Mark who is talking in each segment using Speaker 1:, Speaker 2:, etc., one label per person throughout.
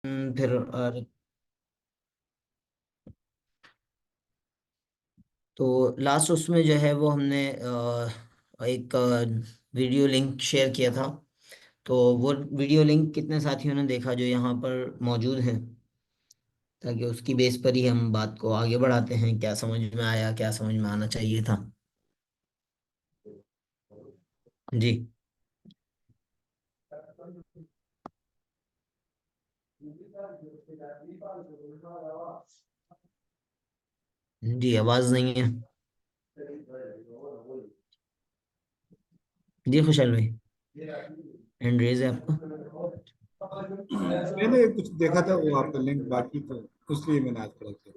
Speaker 1: پھر تو لاسٹ اس میں جو ہے وہ ہم نے ایک ویڈیو لنک شیئر کیا تھا، تو وہ ویڈیو لنک کتنے ساتھیوں نے دیکھا جو یہاں پر موجود ہیں، تاکہ اس کی بیس پر ہی ہم بات کو آگے بڑھاتے ہیں، کیا سمجھ میں آیا، کیا سمجھ میں آنا چاہیے تھا؟ جی جی، آواز نہیں ہے جی خوشحال بھائی، ہینڈ ریز ہے آپ کا؟
Speaker 2: میں نے کچھ دیکھا تھا وہ آپ کا لنک باقی تو اس لیے میں نے آج کھڑا کیا۔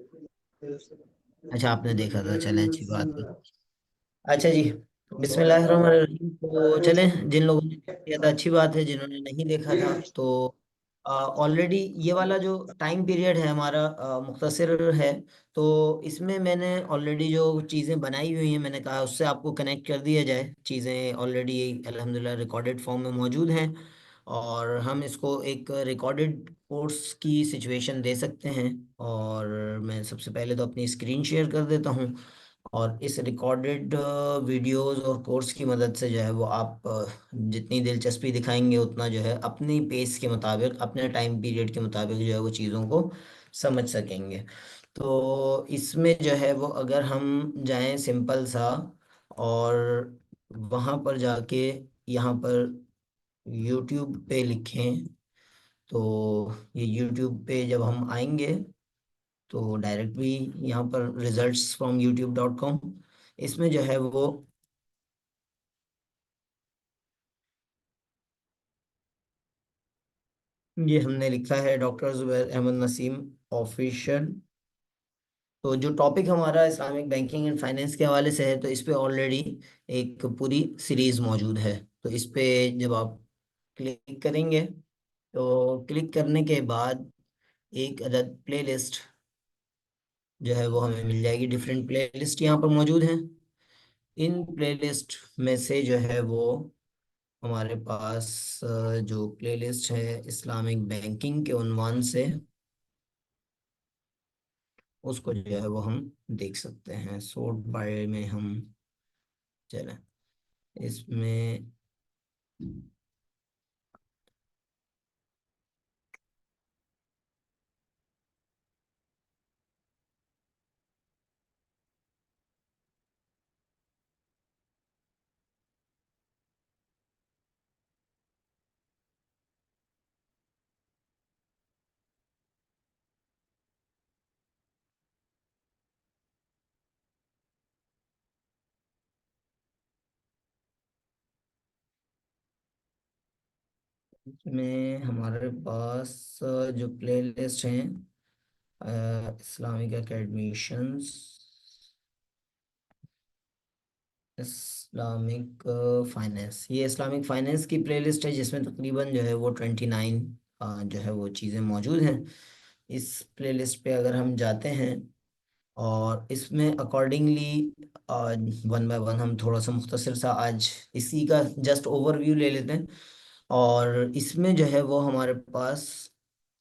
Speaker 1: اچھا، آپ نے دیکھا تھا، چلیں اچھی بات ہے۔ اچھا جی، بسم اللہ الرحمن الرحیم۔ تو چلیں، جن لوگوں نے دیکھ لیا تھا اچھی بات ہے، جنہوں نے نہیں دیکھا تھا تو آلریڈی یہ والا جو ٹائم پیریڈ ہے ہمارا مختصر ہے، تو اس میں میں نے آلریڈی جو چیزیں بنائی ہوئی ہیں، میں نے کہا اس سے آپ کو کنیکٹ کر دیا جائے۔ چیزیں آلریڈی الحمدللہ ریکارڈڈ فارم میں موجود ہیں، اور ہم اس کو ایک ریکارڈڈ کورس کی سچویشن دے سکتے ہیں۔ اور میں سب سے پہلے تو اپنی اسکرین شیئر کر دیتا ہوں، اور اس ریکارڈڈ ویڈیوز اور کورس کی مدد سے جو ہے وہ آپ جتنی دلچسپی دکھائیں گے اتنا جو ہے اپنی پیس کے مطابق، اپنے ٹائم پیریڈ کے مطابق جو ہے وہ چیزوں کو سمجھ سکیں گے۔ تو اس میں جو ہے وہ اگر ہم جائیں سمپل سا، اور وہاں پر جا کے یہاں پر یوٹیوب پہ لکھیں، تو یہ یوٹیوب پہ جب ہم آئیں گے تو ڈائریکٹ بھی یہاں پر results from youtube.com، اس میں جو ہے وہ یہ ہم نے لکھا ہے ڈاکٹر زبیر احمد نسیم آفیشل۔ تو جو ٹاپک ہمارا اسلامک بینکنگ اینڈ فائنینس کے حوالے سے ہے، تو اس پہ آلریڈی ایک پوری سیریز موجود ہے۔ تو اس پہ جب آپ کلک کریں گے، تو کلک کرنے کے بعد ایک عدد پلے لسٹ جو ہے وہ ہمیں مل جائے گی۔ ڈفرینٹ پلے لسٹ یہاں پر موجود ہیں۔ ان پلے لسٹ میں سے جو ہے وہ ہمارے پاس جو پلے لسٹ ہے اسلامک بینکنگ کے عنوان سے، اس کو جو ہے وہ ہم دیکھ سکتے ہیں۔ سورٹ بائی میں ہم چلیں، اس میں ہمارے پاس جو پلے لسٹ ہیں اسلامک اکیڈمیشنز، اسلامک فائنینس، یہ اسلامک فائنینس کی پلے لسٹ ہے، جس میں تقریباً جو ہے وہ 29 جو ہے وہ چیزیں موجود ہیں۔ اس پلے لسٹ پہ اگر ہم جاتے ہیں، اور اس میں اکارڈنگلی ون بائی ون ہم تھوڑا سا مختصر سا آج اسی کا جسٹ اوور ویو لے لیتے ہیں۔ اور اس میں جو ہے وہ ہمارے پاس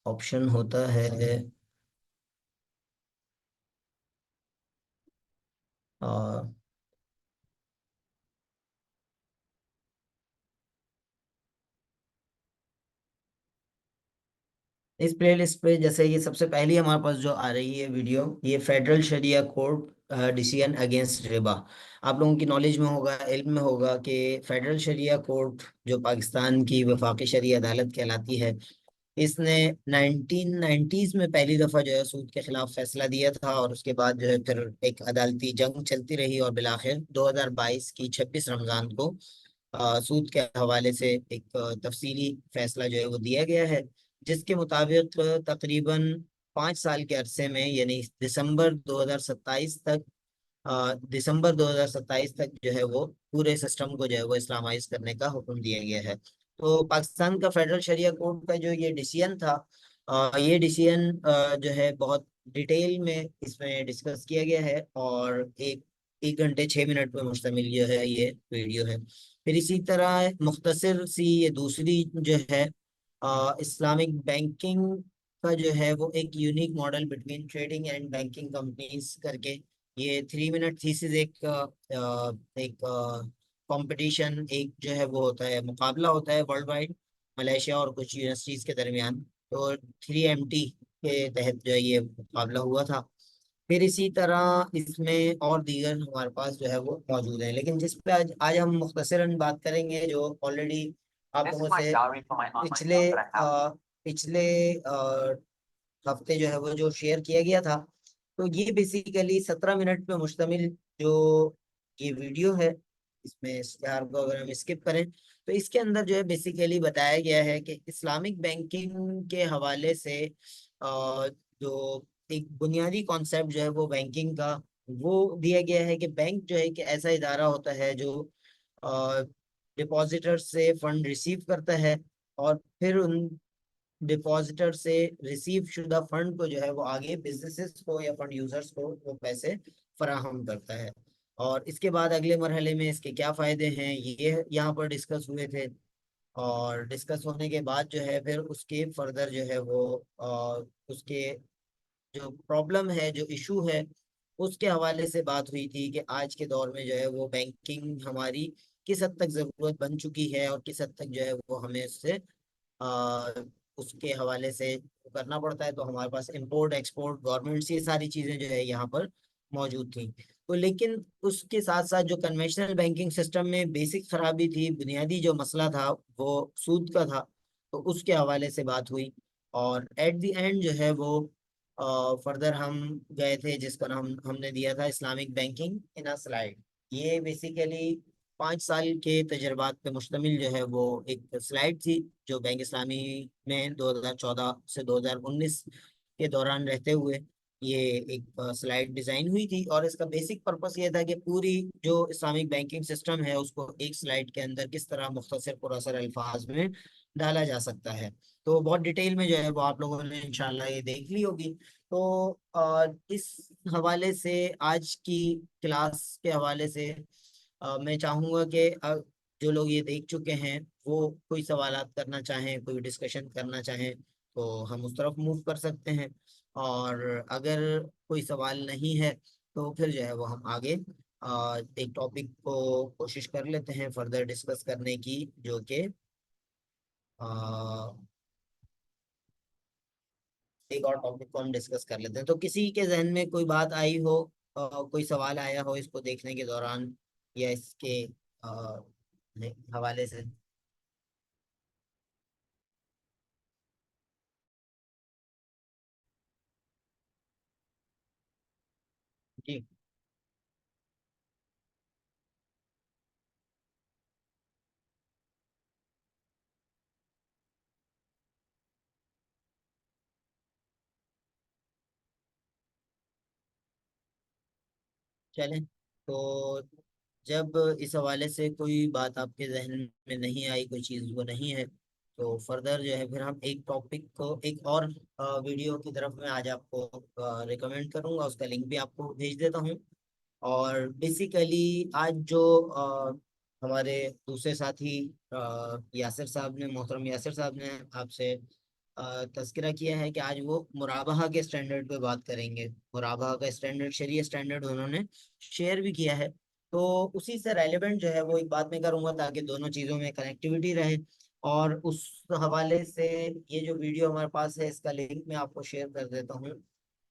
Speaker 1: آپشن ہوتا ہے اس پلے لسٹ پہ، جیسے یہ سب سے پہلی ہمارے پاس جو آ رہی ہے ویڈیو، یہ فیڈرل شریعہ کورٹ ڈیسیژن اگینسٹ ربا۔ آپ لوگوں کی نالج میں ہوگا، علم میں ہوگا کہ فیڈرل شریعہ کورٹ جو پاکستان کی وفاقی شرعی عدالت کہلاتی ہے، اس نے 1990s میں پہلی دفعہ جو ہے سود کے خلاف فیصلہ دیا تھا، اور اس کے بعد جو ہے پھر ایک عدالتی جنگ چلتی رہی، اور بالآخر 2022 کی 26 رمضان کو سود کے حوالے سے ایک تفصیلی فیصلہ جو ہے وہ دیا گیا ہے، جس کے مطابق تقریباً 5 سال کے عرصے میں، یعنی دسمبر 2027 تک جو ہے وہ پورے سسٹم کو جو ہے وہ اسلامائز کرنے کا حکم دیا گیا ہے۔ تو پاکستان کا فیڈرل شریعہ کورٹ کا جو یہ ڈیسیژن تھا، یہ ڈیسیژن جو ہے بہت ڈیٹیل میں اس میں ڈسکس کیا گیا ہے، اور ایک گھنٹے 6 منٹ پہ مشتمل جو ہے یہ ویڈیو ہے۔ پھر اسی طرح مختصر سی یہ دوسری جو ہے اسلامک بینکنگ کا جو ہے وہ ایک unique model between trading and banking companies کر کے، یہ 3 منٹ تھیسز ایک کمپٹیشن، ایک جو ہے وہ ہوتا ہے، مقابلہ ہوتا ہے ورلڈ وائڈ، ملیشیا اور کچھ یونیورسٹیز کے درمیان. تو 3MT کے تحت جو ہے یہ مقابلہ ہوا تھا. پھر اسی طرح اس میں اور دیگر ہمارے پاس جو ہے وہ موجود ہیں، لیکن جس پہ آج ہم مختصراً بات کریں گے، جو آلریڈی آپ لوگوں سے پچھلے ہفتے جو ہے وہ جو شیئر کیا گیا تھا. تو یہ بیسیکلی 17 منٹ پہ مشتمل جو یہ ویڈیو ہے، اس میں اشتہار کو اگر ہم اسکپ کریں تو اس کے اندر جو ہے بیسیکلی بتایا گیا ہے کہ اسلامک بینکنگ کے حوالے سے جو ایک بنیادی کانسیپٹ جو ہے وہ بینکنگ کا وہ دیا گیا ہے کہ بینک جو ہے کہ ایسا ادارہ ہوتا ہے جو ڈپازیٹر سے فنڈ ریسیو کرتا ہے، اور پھر ان ڈپازیٹر سے ریسیو شدہ فنڈ کو جو ہے وہ آگے بزنسز کو یا فنڈ یوزرز کو وہ پیسے فراہم کرتا ہے. اور اس کے بعد اگلے مرحلے میں اس کے کیا فائدے ہیں یہ یہاں پر ڈسکس ہوئے تھے. اور ڈسکس ہونے کے بعد جو ہے پھر اس کے فردر جو ہے وہ اس کے جو پرابلم ہے، جو ایشو ہے، اس کے حوالے سے بات ہوئی تھی کہ آج کے دور میں جو ہے وہ بینکنگ ہماری کس حد تک ضرورت بن چکی ہے، اور کس حد تک جو ہے وہ ہمیں اس سے اس کے حوالے سے کرنا پڑتا ہے. تو ہمارے پاس امپورٹ ایکسپورٹ گورنمنٹس، یہ ساری چیزیں جو ہے یہاں پر موجود تھیں. تو لیکن اس کے ساتھ ساتھ جو کنونشنل بینکنگ سسٹم میں بیسک خرابی تھی، بنیادی جو مسئلہ تھا وہ سود کا تھا. تو اس کے حوالے سے بات ہوئی، اور ایٹ دی اینڈ جو ہے وہ فردر ہم گئے تھے جس کا نام ہم نے دیا تھا Islamic banking in a slide. یہ بیسیکلی 5 سال کے تجربات پہ مشتمل جو ہے وہ ایک سلائڈ تھی، جو بینک اسلامی میں 2014 سے 2019 کے دوران رہتے ہوئے یہ ایک سلائڈ ڈیزائن ہوئی تھی. اور اس کا بیسک پرپس یہ تھا کہ پوری جو اسلامک بینکنگ سسٹم ہے اس کو ایک سلائڈ کے اندر کس طرح مختصر پراسر الفاظ میں ڈالا جا سکتا ہے. تو بہت ڈیٹیل میں جو ہے وہ آپ لوگوں نے انشاءاللہ یہ دیکھ لی ہوگی. تو اس حوالے سے آج کی کلاس کے حوالے سے میں چاہوں گا کہ جو لوگ یہ دیکھ چکے ہیں وہ کوئی سوالات کرنا چاہیں، کوئی ڈسکشن کرنا چاہیں تو ہم اس طرف موو کر سکتے ہیں. اور اگر کوئی سوال نہیں ہے تو پھر جو ہے وہ ہم آگے ایک ٹاپک کو کوشش کر لیتے ہیں فردر ڈسکس کرنے کی، جو کہ ایک اور ٹاپک کو ہم ڈسکس کر لیتے ہیں. تو کسی کے ذہن میں کوئی بات آئی ہو، کوئی سوال آیا ہو اس کو دیکھنے کے دوران یا اس کے حوالے سے؟ جی چلیں. تو جب اس حوالے سے کوئی بات آپ کے ذہن میں نہیں آئی، کوئی چیز وہ نہیں ہے، تو فردر جو ہے پھر ہم ایک ٹاپک کو ایک اور ویڈیو کی طرف میں آج آپ کو ریکمینڈ کروں گا. اس کا لنک بھی آپ کو بھیج دیتا ہوں. اور بیسیکلی آج جو ہمارے دوسرے ساتھی یاسر صاحب نے، محترم یاسر صاحب نے آپ سے تذکرہ کیا ہے کہ آج وہ مرابحہ کے اسٹینڈرڈ پہ بات کریں گے. مرابحہ کا اسٹینڈرڈ، شریعہ اسٹینڈرڈ انہوں نے شیئر بھی کیا ہے. تو اسی سے ریلیونٹ جو ہے وہ ایک بات میں کروں گا تاکہ دونوں چیزوں میں کنیکٹیوٹی رہے. اور اس حوالے سے یہ جو ویڈیو ہمارے پاس ہے اس کا لنک میں آپ کو شیئر کر دیتا ہوں.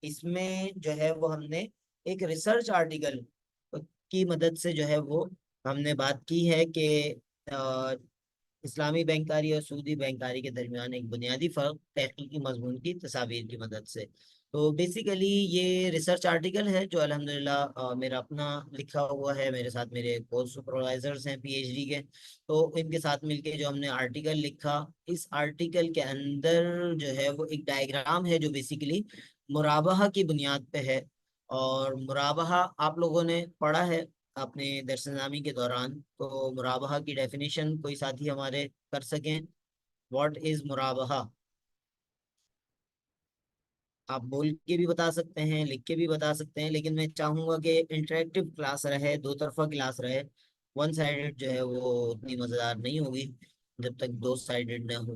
Speaker 1: اس میں جو ہے وہ ہم نے ایک ریسرچ آرٹیکل کی مدد سے جو ہے وہ ہم نے بات کی ہے کہ اسلامی بینکاری اور سودی بینکاری کے درمیان ایک بنیادی فرق تحقیقی مضمون کی تصاویر کی مدد سے. تو بیسیکلی یہ ریسرچ آرٹیکل ہے جو الحمدللہ میرا اپنا لکھا ہوا ہے. میرے ساتھ میرے کورس سپروائزرز ہیں PhD کے، تو ان کے ساتھ مل کے جو ہم نے آرٹیکل لکھا، اس آرٹیکل کے اندر جو ہے وہ ایک ڈائیگرام ہے جو بیسیکلی مرابحہ کی بنیاد پہ ہے. اور مرابحہ آپ لوگوں نے پڑھا ہے اپنے درس نظامی کے دوران. تو مرابحہ کی ڈیفینیشن کوئی ساتھی ہمارے کر سکیں؟ واٹ از مرابحہ؟ آپ بول کے بھی بتا سکتے ہیں، لکھ کے بھی بتا سکتے ہیں، لیکن میں چاہوں گا کہ انٹریکٹیو کلاس رہے، دو طرفہ کلاس رہے. ون سائیڈڈ جو ہے وہ اتنی مزیدار نہیں ہوگی جب تک دو سائیڈڈ نہ ہو.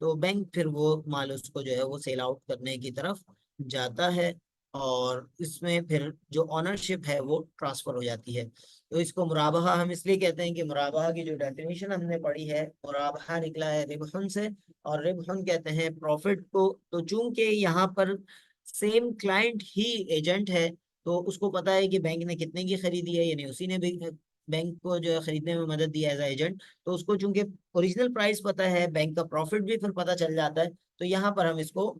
Speaker 1: تو بینک پھر وہ مال اس کو جو ہے وہ سیل آؤٹ کرنے کی طرف جاتا ہے، اور اس میں پھر جو آنرشپ ہے وہ ٹرانسفر ہو جاتی ہے۔ تو اس کو مرابحہ ہم اس لیے کہتے ہیں کہ مرابحہ کی جو ڈیفینیشن ہم نے پڑھی ہے، مرابحہ نکلا ہے ربحن سے، اور ربحن کہتے ہیں پروفٹ کو۔ تو چونکہ یہاں پر سیم کلائنٹ ہی ایجنٹ ہے، تو اس کو پتا ہے کہ بینک نے کتنے کی خریدی ہے، یعنی اسی نے بھی بینک کو جو ہے خریدنے میں مدد دی ایز اے ایجنٹ، تو اس کو چونکہ اوریجنل پرائس پتا ہے، بینک کا پروفٹ بھی پھر پتا چل جاتا ہے، تو یہاں پر ہم اس کو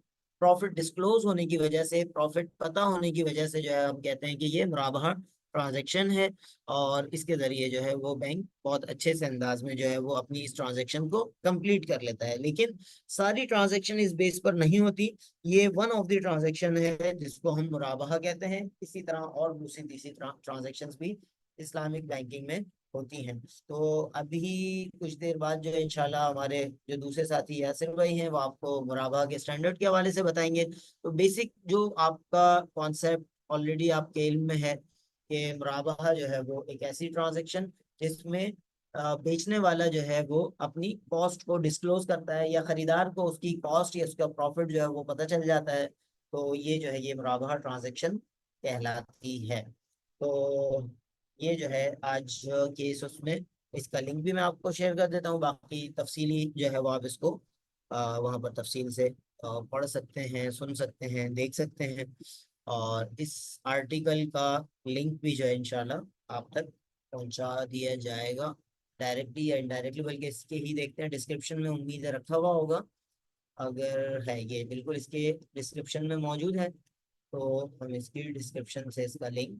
Speaker 1: پروفٹ ڈسکلوز ہونے کی وجہ سے، پروفٹ پتا ہونے کی وجہ سے جو ہے ہم کہتے ہیں کہ یہ مرابحہ ٹرانزیکشن ہے، اور اس کے ذریعے جو ہے وہ بینک بہت اچھے سے انداز میں جو ہے وہ اپنی اس ٹرانزیکشن کو کمپلیٹ کر لیتا ہے۔ لیکن ساری ٹرانزیکشن اس بیس پر نہیں ہوتی، یہ ون آف دی ٹرانزیکشن ہے جس کو ہم مرابحہ کہتے ہیں۔ اسی طرح اور دوسری تیسری ٹرانزیکشن بھی اسلامک بینکنگ میں ہوتی ہیں۔ تو ابھی کچھ دیر بعد جو ہے انشاءاللہ ہمارے جو دوسرے ساتھی یاسر بھائی ہیں وہ آپ کو مرابحہ کے اسٹینڈرڈ کے حوالے سے بتائیں گے۔ تو بیسک جو آپ کا کانسیپٹ آلریڈی آپ کے علم میں ہے کہ مرابحہ جو ہے وہ ایک ایسی ٹرانزیکشن جس میں بیچنے والا جو ہے وہ اپنی کاسٹ کو ڈسکلوز کرتا ہے، یا خریدار کو اس کی کاسٹ یا اس کا پروفٹ جو ہے وہ پتہ چل جاتا ہے، تو یہ جو ہے یہ مرابحہ ٹرانزیکشن کہلاتی ہے۔ تو یہ جو ہے آج کے اس میں اس کا لنک بھی میں آپ کو شیئر کر دیتا ہوں، باقی تفصیلی جو ہے وہ آپ اس کو وہاں پر تفصیل سے پڑھ سکتے ہیں، سن سکتے ہیں، دیکھ سکتے ہیں، اور اس آرٹیکل کا لنک بھی جو ہے انشاءاللہ آپ تک پہنچا دیا جائے گا، ڈائریکٹلی یا انڈائریکٹلی، بلکہ اس کے ہی دیکھتے ہیں ڈسکرپشن میں، امید ہے رکھا ہوا ہوگا، اگر ہے یہ بالکل اس کے ڈسکرپشن میں موجود ہے، تو ہم اس کی ڈسکرپشن سے اس کا لنک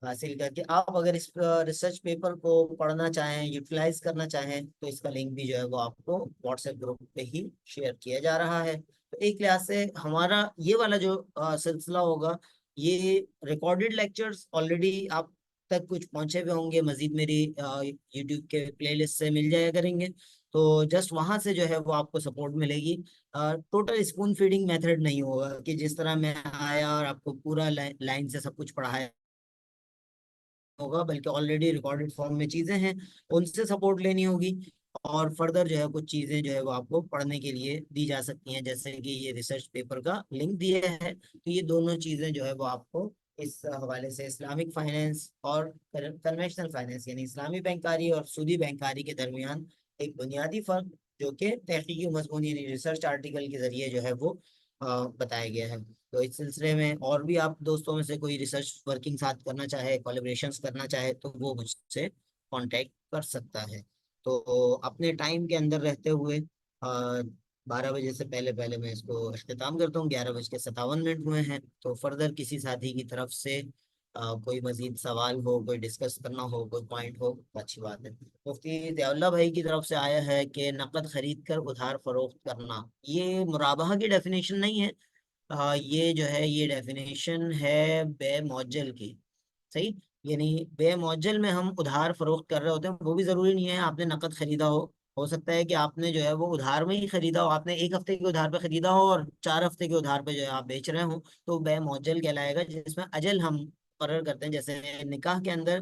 Speaker 1: حاصل کر کے آپ اگر اس ریسرچ پیپر کو پڑھنا چاہیں، یوٹیلائز کرنا چاہیں، تو اس کا لنک بھی جو ہے وہ آپ کو واٹس ایپ گروپ پہ ہی شیئر کیا جا رہا ہے۔ تو ایک لحاظ سے ہمارا یہ والا جو سلسلہ ہوگا، یہ ریکارڈڈ لیکچرز آلریڈی آپ تک کچھ پہنچے ہوئے ہوں گے، مزید میری یوٹیوب کے پلے لسٹ سے مل جایا کریں گے، تو جسٹ وہاں سے جو ہے وہ آپ کو سپورٹ ملے گی۔ ٹوٹل اسپون فیڈنگ میتھڈ نہیں ہوگا کہ جس طرح میں آیا اور آپ کو پورا لائن سے سب کچھ پڑھایا ہوگا، بلکہ آلریڈی ریکارڈڈ فارم میں چیزیں ہیں، ان سے سپورٹ لینی ہوگی، اور فردر جو ہے کچھ چیزیں جو ہے وہ آپ کو پڑھنے کے لیے دی جا سکتی ہیں، جیسے کہ یہ ریسرچ پیپر کا لنک دیا ہے، تو یہ دونوں چیزیں جو ہے وہ آپ کو اس حوالے سے اسلامک فائنینس اور کنوینشنل فائنینس یعنی اسلامی بینکاری اور سودی بینکاری کے درمیان ایک بنیادی فرق جو کہ تحقیقی مضمون یعنی ریسرچ آرٹیکل کے ذریعے جو ہے وہ بتایا گیا ہے۔ تو اس سلسلے میں اور بھی آپ دوستوں میں سے کوئی ریسرچ ورکنگ ساتھ کرنا چاہے، کولیبریشنز کرنا چاہے، تو وہ مجھ سے کانٹیکٹ کر سکتا ہے۔ تو اپنے ٹائم کے اندر رہتے ہوئے 12 بجے سے پہلے پہلے میں اس کو اختتام کرتا ہوں، 11:57 ہوئے ہیں، تو فردر کسی ساتھی کی طرف سے کوئی مزید سوال ہو، کوئی ڈسکس کرنا ہو، کوئی پوائنٹ ہو تو اچھی بات ہے۔ مفتی ضیاء اللہ بھائی کی طرف سے آیا ہے کہ نقد خرید کر ادھار فروخت کرنا، یہ مرابحہ کی ڈیفینیشن نہیں ہے، یہ جو ہے یہ ڈیفینیشن ہے بے معجل کی، صحیح؟ یعنی بے معجل میں ہم ادھار فروخت کر رہے ہوتے ہیں، وہ بھی ضروری نہیں ہے آپ نے نقد خریدا ہو سکتا ہے کہ آپ نے جو ہے وہ ادھار میں ہی خریدا ہو، آپ نے 1 ہفتے کے ادھار پہ خریدا ہو اور 4 ہفتے کے ادھار پہ جو ہے آپ بیچ رہے ہوں، تو بے معجل کہلائے گا، جس میں اجل ہم مقرر کرتے ہیں، جیسے نکاح کے اندر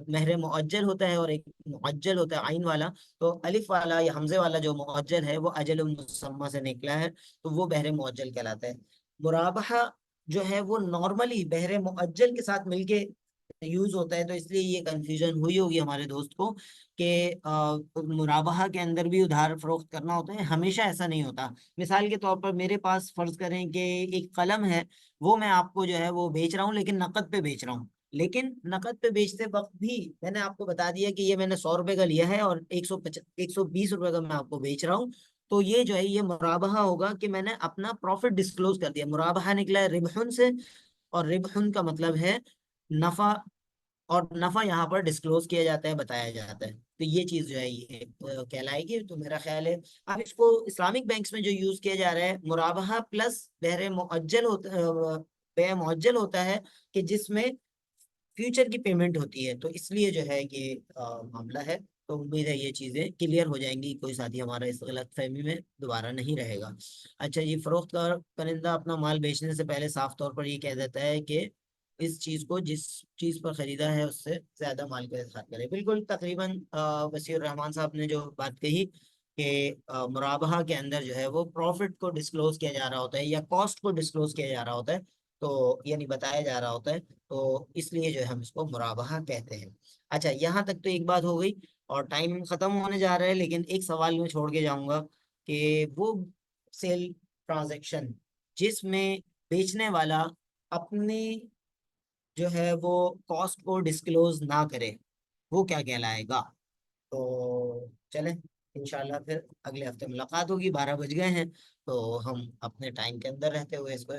Speaker 1: مہر معجل ہوتا ہے اور ایک معجل ہوتا ہے عین والا، تو الف والا یا حمزے والا جو معجل ہے وہ اجل مسمى سے نکلا ہے، تو وہ بہر معجل کہلاتا ہے۔ مرابحہ جو ہے وہ نارملی بہر معجل کے ساتھ مل کے یوز ہوتا ہے، تو اس لیے یہ کنفیوژن ہوئی ہوگی ہمارے دوست کو کہ مرابحہ کے اندر بھی ادھار فروخت کرنا ہوتا ہے، ہمیشہ ایسا نہیں ہوتا۔ مثال کے طور پر میرے پاس فرض کریں کہ ایک قلم ہے، وہ میں آپ کو جو ہے وہ بیچ رہا ہوں، لیکن نقد پہ بیچ رہا ہوں، لیکن نقد پہ بیچتے وقت بھی میں نے آپ کو بتا دیا کہ یہ میں نے 100 روپے کا لیا ہے اور 120 روپے کا میں آپ کو بیچ رہا ہوں، تو یہ جو ہے یہ مرابحہ ہوگا کہ میں نے اپنا پروفٹ ڈسکلوز کر دیا، مرابحہ نکلا ہے ربحن سے، اور ربحن کا مطلب ہے نفع، اور نفع یہاں پر ڈسکلوز کیا جاتا ہے، بتایا جاتا ہے، تو یہ چیز جو ہے یہ کہلائے گی۔ تو میرا خیال ہے اب اس کو اسلامک بینکس میں جو یوز کیا جا رہا ہے، مرابحہ پلس بہر معجل ہوتا بے معجل ہوتا ہے، کہ جس میں فیوچر کی پیمنٹ ہوتی ہے، تو اس لیے جو ہے یہ معاملہ ہے۔ تو امید ہے یہ چیزیں کلیئر ہو جائیں گی، کوئی ساتھی ہمارا اس غلط فہمی میں دوبارہ نہیں رہے گا۔ اچھا جی، فروخت کنندہ اپنا مال بیچنے سے پہلے صاف طور پر یہ کہہ دیتا ہے کہ اس چیز کو جس چیز پر خریدا ہے اس سے زیادہ مال کا اظہار کرے، بالکل تقریباً وسیع الرحمان صاحب نے جو بات کہی کہ مرابحہ کے اندر جو ہے وہ پروفٹ کو ڈسکلوز کیا جا رہا ہوتا ہے یا کاسٹ کو ڈسکلوز کیا جا رہا ہوتا ہے، تو یعنی بتایا جا رہا ہوتا ہے، تو اس لیے جو ہے ہم اس کو مرابحہ کہتے ہیں۔ اچھا، یہاں تک تو ایک بات ہو گئی، اور ٹائم ختم ہونے جا رہا ہے، لیکن ایک سوال میں چھوڑ کے جاؤں گا کہ وہ سیل ٹرانزیکشن جس میں بیچنے والا اپنی جو ہے وہ کاسٹ کو ڈسکلوز نہ کرے، وہ کیا کہلائے گا؟ تو چلیں، انشاءاللہ پھر اگلے ہفتے ملاقات ہوگی، 12 بج گئے ہیں، تو ہم اپنے ٹائم کے اندر رہتے ہوئے اس کو